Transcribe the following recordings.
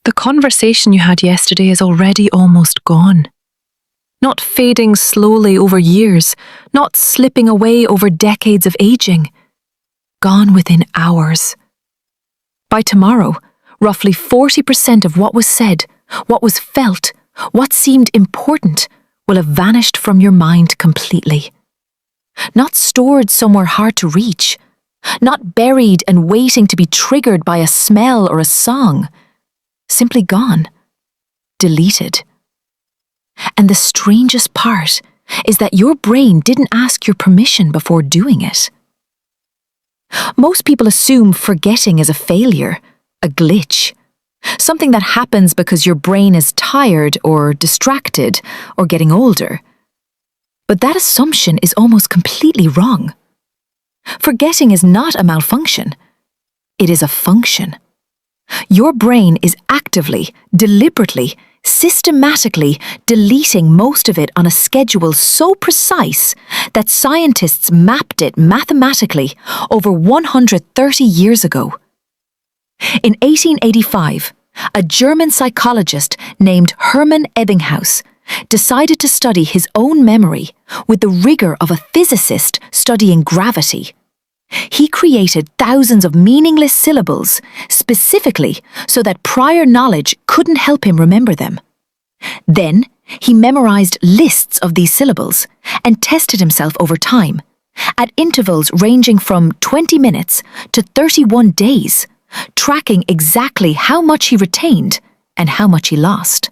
The conversation you had yesterday is already almost gone. Not fading slowly over years, not slipping away over decades of aging. Gone within hours. By tomorrow, roughly 40% of what was said, what was felt, what seemed important will have vanished from your mind completely. Not stored somewhere hard to reach, not buried and waiting to be triggered by a smell or a song. Simply gone. Deleted. And the strangest part is that your brain didn't ask your permission before doing it. Most people assume forgetting is a failure, a glitch, something that happens because your brain is tired or distracted or getting older. But that assumption is almost completely wrong. Forgetting is not a malfunction. It is a function. Your brain is actively, deliberately, systematically deleting most of it on a schedule so precise that scientists mapped it mathematically over 130 years ago. In 1885, a German psychologist named Hermann Ebbinghaus decided to study his own memory with the rigor of a physicist studying gravity. He created thousands of meaningless syllables, specifically so that prior knowledge couldn't help him remember them. Then, he memorized lists of these syllables and tested himself over time, at intervals ranging from 20 minutes to 31 days, tracking exactly how much he retained and how much he lost.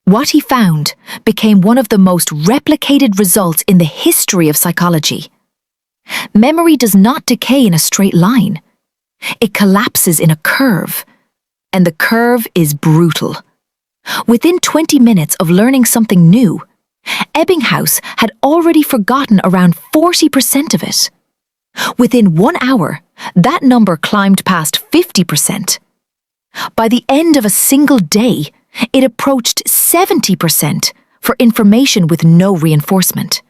What he found became one of the most replicated results in the history of psychology. Memory does not decay in a straight line. It collapses in a curve, and the curve is brutal. Within 20 minutes of learning something new, Ebbinghaus had already forgotten around 40% of it. Within 1 hour, that number climbed past 50%. By the end of a single day, it approached 70% for information with no reinforcement.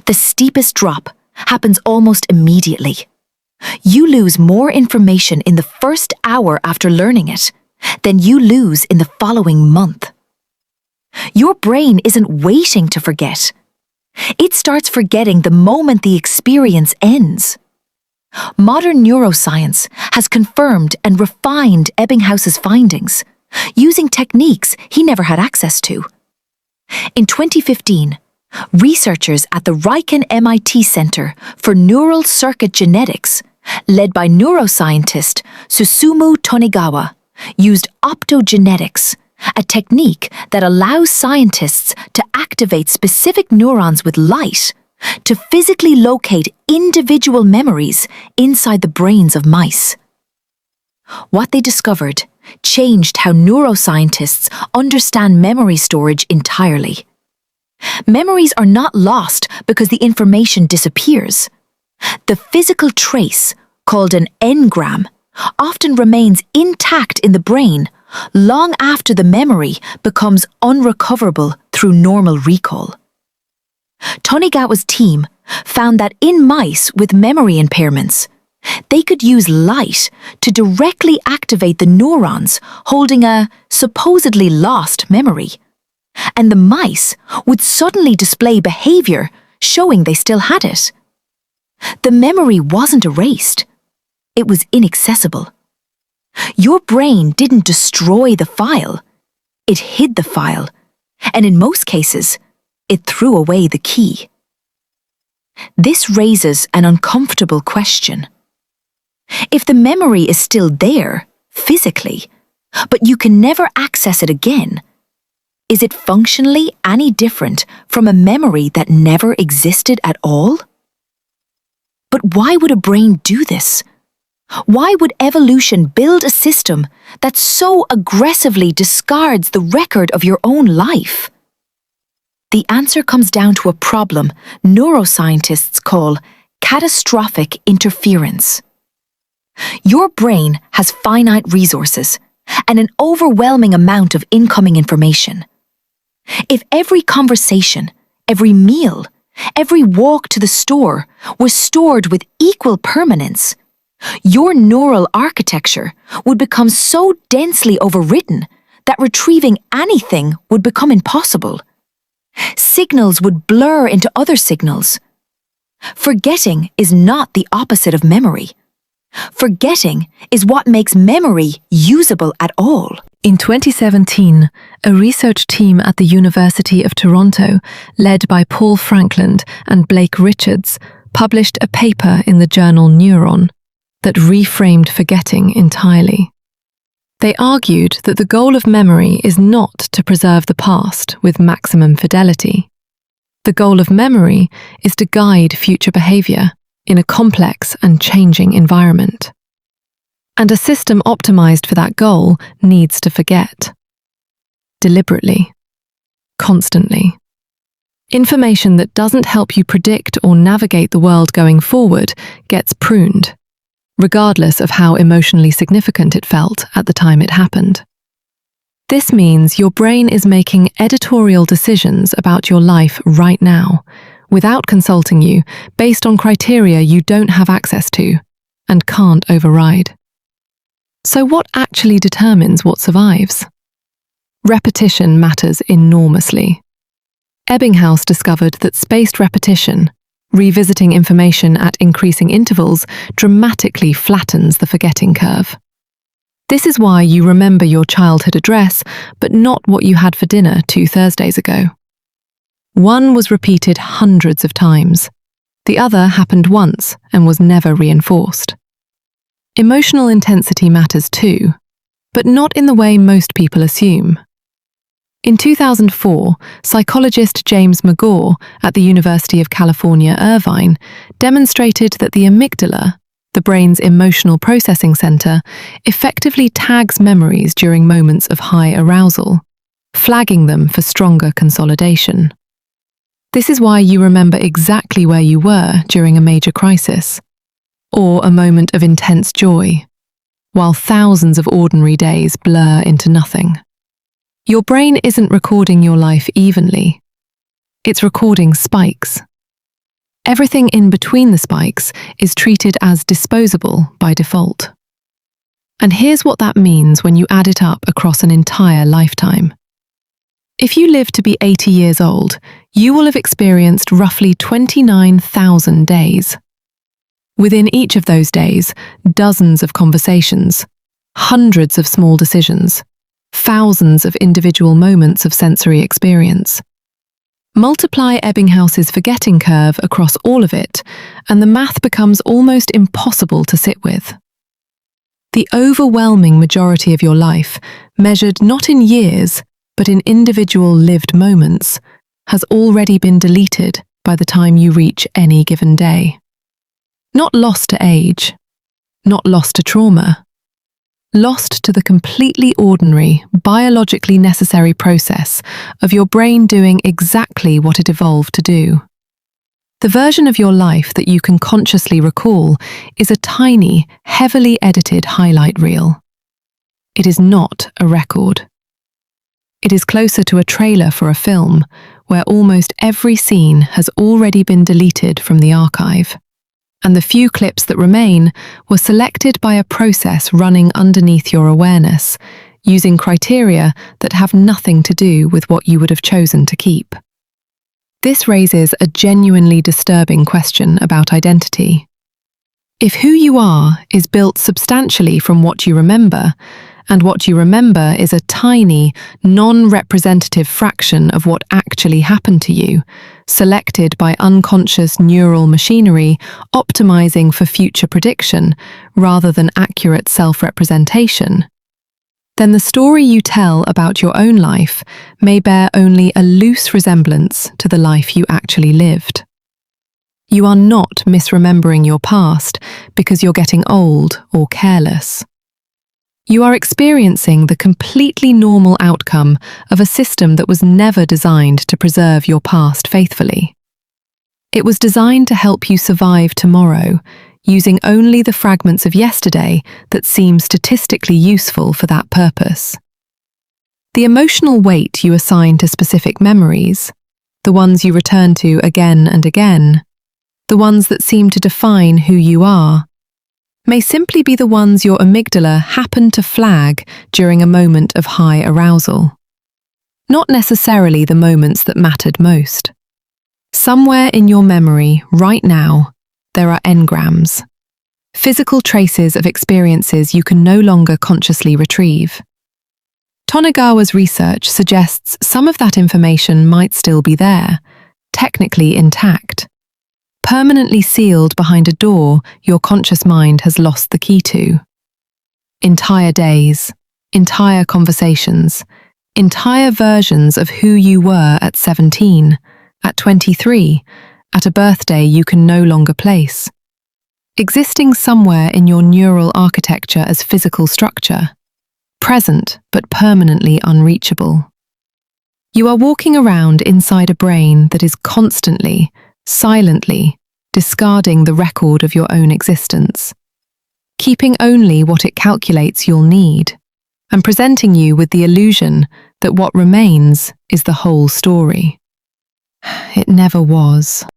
The steepest drop happens almost immediately. You lose more information in the first hour after learning it than you lose in the following month. Your brain isn't waiting to forget. It starts forgetting the moment the experience ends. Modern neuroscience has confirmed and refined Ebbinghaus's findings, using techniques he never had access to. In 2015, researchers at the Riken MIT Center for Neural Circuit Genetics, led by neuroscientist Susumu Tonigawa, used optogenetics, a technique that allows scientists to activate specific neurons with light to physically locate individual memories inside the brains of mice. What they discovered changed how neuroscientists understand memory storage entirely. Memories are not lost because the information disappears. The physical trace, called an engram, often remains intact in the brain long after the memory becomes unrecoverable through normal recall. Tonigawa's team found that in mice with memory impairments, they could use light to directly activate the neurons holding a supposedly lost memory, and the mice would suddenly display behavior showing they still had it. The memory wasn't erased. It was inaccessible. Your brain didn't destroy the file. It hid the file, and in most cases, it threw away the key. This raises an uncomfortable question. If the memory is still there, physically, but you can never access it again, is it functionally any different from a memory that never existed at all? But why would a brain do this? Why would evolution build a system that so aggressively discards the record of your own life? The answer comes down to a problem neuroscientists call catastrophic interference. Your brain has finite resources and an overwhelming amount of incoming information. If every conversation, every meal, every walk to the store was stored with equal permanence, Your neural architecture would become so densely overwritten that retrieving anything would become impossible. Signals would blur into other signals. Forgetting is not the opposite of memory. Forgetting is what makes memory usable at all. In 2017, a research team at the University of Toronto, led by Paul Frankland and Blake Richards, published a paper in the journal Neuron that reframed forgetting entirely. They argued that the goal of memory is not to preserve the past with maximum fidelity. The goal of memory is to guide future behavior in a complex and changing environment. And a system optimized for that goal needs to forget. Deliberately. Constantly. Information that doesn't help you predict or navigate the world going forward gets pruned, regardless of how emotionally significant it felt at the time it happened. This means your brain is making editorial decisions about your life right now, without consulting you, based on criteria you don't have access to and can't override. So what actually determines what survives? Repetition matters enormously. Ebbinghaus discovered that spaced repetition, revisiting information at increasing intervals, dramatically flattens the forgetting curve. This is why you remember your childhood address, but not what you had for dinner 2 Thursdays ago. One was repeated hundreds of times. The other happened once and was never reinforced. Emotional intensity matters too, but not in the way most people assume. In 2004, psychologist James McGaugh at the University of California, Irvine, demonstrated that the amygdala, the brain's emotional processing center, effectively tags memories during moments of high arousal, flagging them for stronger consolidation. This is why you remember exactly where you were during a major crisis, or a moment of intense joy, while thousands of ordinary days blur into nothing. Your brain isn't recording your life evenly. It's recording spikes. Everything in between the spikes is treated as disposable by default. And here's what that means when you add it up across an entire lifetime. If you live to be 80 years old, you will have experienced roughly 29,000 days. Within each of those days, dozens of conversations, hundreds of small decisions, thousands of individual moments of sensory experience. Multiply Ebbinghaus's forgetting curve across all of it, and the math becomes almost impossible to sit with. The overwhelming majority of your life, measured not in years, but in individual lived moments, has already been deleted by the time you reach any given day. Not lost to age, not lost to trauma, lost to the completely ordinary, biologically necessary process of your brain doing exactly what it evolved to do. The version of your life that you can consciously recall is a tiny, heavily edited highlight reel. It is not a record. It is closer to a trailer for a film, where almost every scene has already been deleted from the archive, and the few clips that remain were selected by a process running underneath your awareness, using criteria that have nothing to do with what you would have chosen to keep. This raises a genuinely disturbing question about identity. If who you are is built substantially from what you remember, and what you remember is a tiny, non-representative fraction of what actually happened to you, selected by unconscious neural machinery optimizing for future prediction rather than accurate self-representation, then the story you tell about your own life may bear only a loose resemblance to the life you actually lived. You are not misremembering your past because you're getting old or careless. You are experiencing the completely normal outcome of a system that was never designed to preserve your past faithfully. It was designed to help you survive tomorrow, using only the fragments of yesterday that seem statistically useful for that purpose. The emotional weight you assign to specific memories, the ones you return to again and again, the ones that seem to define who you are, may simply be the ones your amygdala happened to flag during a moment of high arousal. Not necessarily the moments that mattered most. Somewhere in your memory, right now, there are engrams, physical traces of experiences you can no longer consciously retrieve. Tonegawa's research suggests some of that information might still be there, technically intact, permanently sealed behind a door your conscious mind has lost the key to. Entire days, entire conversations, entire versions of who you were at 17, at 23, at a birthday you can no longer place. Existing somewhere in your neural architecture as physical structure, present but permanently unreachable. You are walking around inside a brain that is constantly, silently, discarding the record of your own existence, keeping only what it calculates you'll need, and presenting you with the illusion that what remains is the whole story. It never was.